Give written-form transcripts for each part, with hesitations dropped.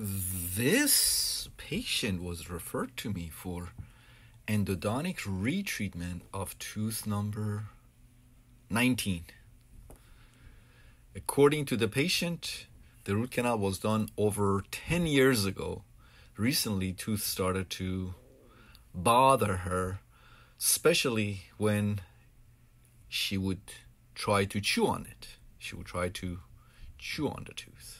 This patient was referred to me for endodontic retreatment of tooth number 19. According to the patient, the root canal was done over 10 years ago. Recently, tooth started to bother her, especially when she would try to chew on it. She would try to chew on the tooth.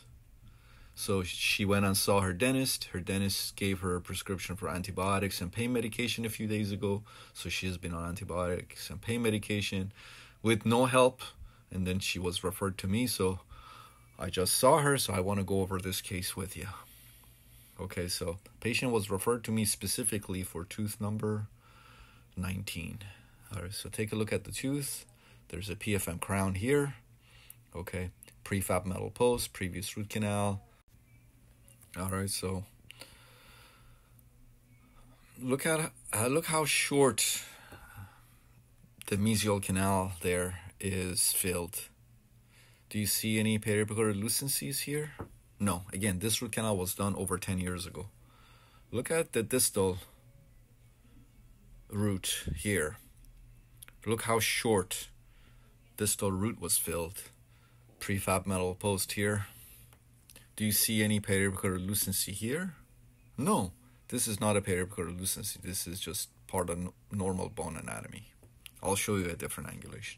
So she went and saw her dentist. Her dentist gave her a prescription for antibiotics and pain medication a few days ago. So she has been on antibiotics and pain medication with no help. And then she was referred to me. So I just saw her. So I want to go over this case with you. Okay, so patient was referred to me specifically for tooth number 19. All right, so take a look at the tooth. There's a PFM crown here. Okay, prefab metal post, previous root canal. All right, so look how short the mesial canal there is filled. Do you see any periapical lucencies here? No. Again, this root canal was done over 10 years ago. Look at the distal root here. Look how short distal root was filled. Prefab metal post here. Do you see any periapical lucency here? No. This is not a periapical lucency. This is just part of normal bone anatomy. I'll show you a different angulation.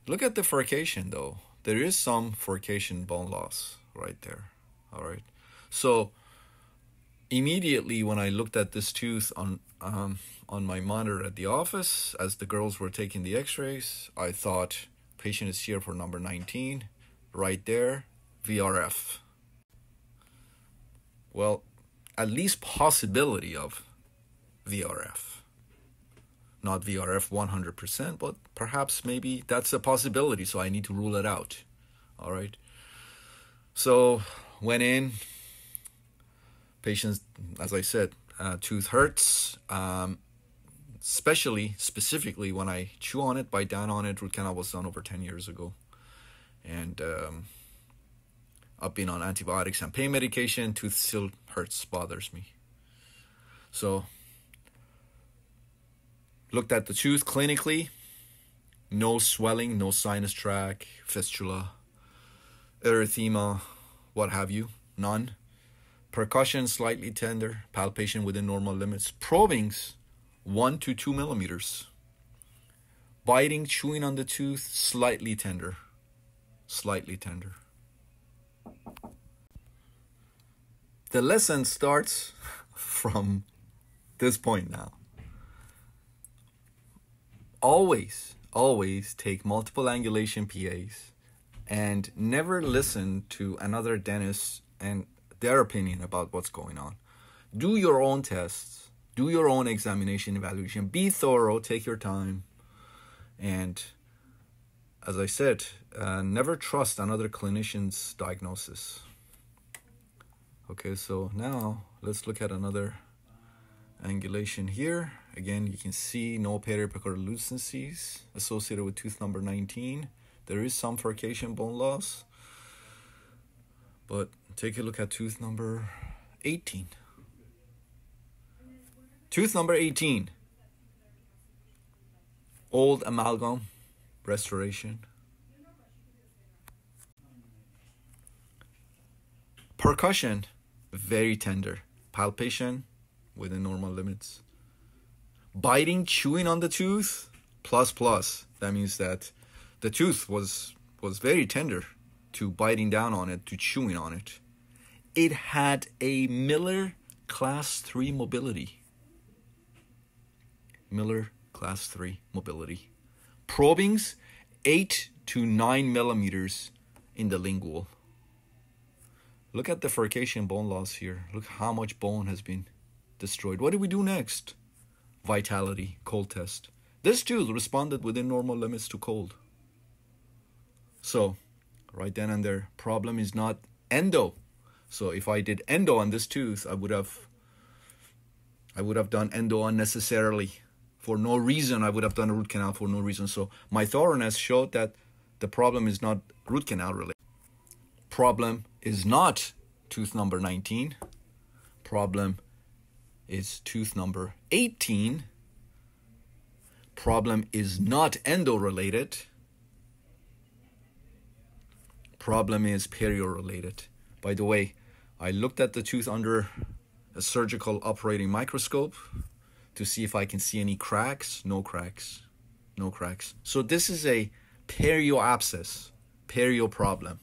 Look at the furcation though. There is some furcation bone loss right there. All right. So immediately when I looked at this tooth on my monitor at the office, as the girls were taking the x-rays, I thought patient is here for number 19, right there, VRF. Well, at least possibility of VRF. Not VRF 100%, but perhaps maybe that's a possibility, so I need to rule it out. All right. So went in, patients, as I said, tooth hurts, specifically when I chew on it, bite down on it. Root canal was done over 10 years ago. And I've been on antibiotics and pain medication. Tooth still hurts, bothers me. So looked at the tooth clinically. No swelling, no sinus tract, fistula, erythema, what have you, none. Percussion slightly tender, palpation within normal limits. Probings 1 to 2 millimeters. Biting, chewing on the tooth, slightly tender. Slightly tender. The lesson starts from this point now. Always take multiple angulation PAs and never listen to another dentist and their opinion about what's going on. Do your own tests. Do your own examination evaluation. Be thorough. Take your time. And as I said, never trust another clinician's diagnosis. Okay, so now let's look at another angulation here. Again, you can see no periapical lucencies associated with tooth number 19. There is some furcation bone loss. But take a look at tooth number 18. Tooth number 18. Old amalgam restoration. Percussion, very tender. Palpation within normal limits. Biting, chewing on the tooth, plus. That means that the tooth was very tender to biting down on it, to chewing on it. It had a Miller class 3 mobility. Miller class 3 mobility. Probings 8 to 9 millimeters in the lingual. Look at the furcation bone loss here. Look how much bone has been destroyed. What do we do next? Vitality, cold test. This tooth responded within normal limits to cold. So, right then and there, problem is not endo. So if I did endo on this tooth, I would have done endo unnecessarily. For no reason, I would have done a root canal for no reason. So my thoroughness showed that the problem is not root canal related. Problem is not tooth number 19. Problem is tooth number 18. Problem is not endo-related. Problem is perio-related. By the way, I looked at the tooth under a surgical operating microscope to see if I can see any cracks. No cracks. No cracks. So this is a perio abscess, perio problem.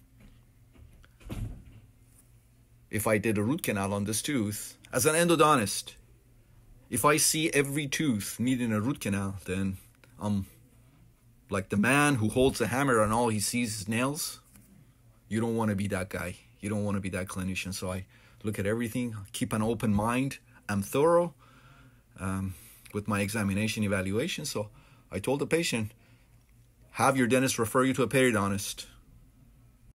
If I did a root canal on this tooth, as an endodontist, if I see every tooth needing a root canal, then I'm like the man who holds a hammer and all he sees is nails. You don't want to be that guy. You don't want to be that clinician. So I look at everything, keep an open mind. I'm thorough with my examination evaluation. So I told the patient, have your dentist refer you to a periodontist.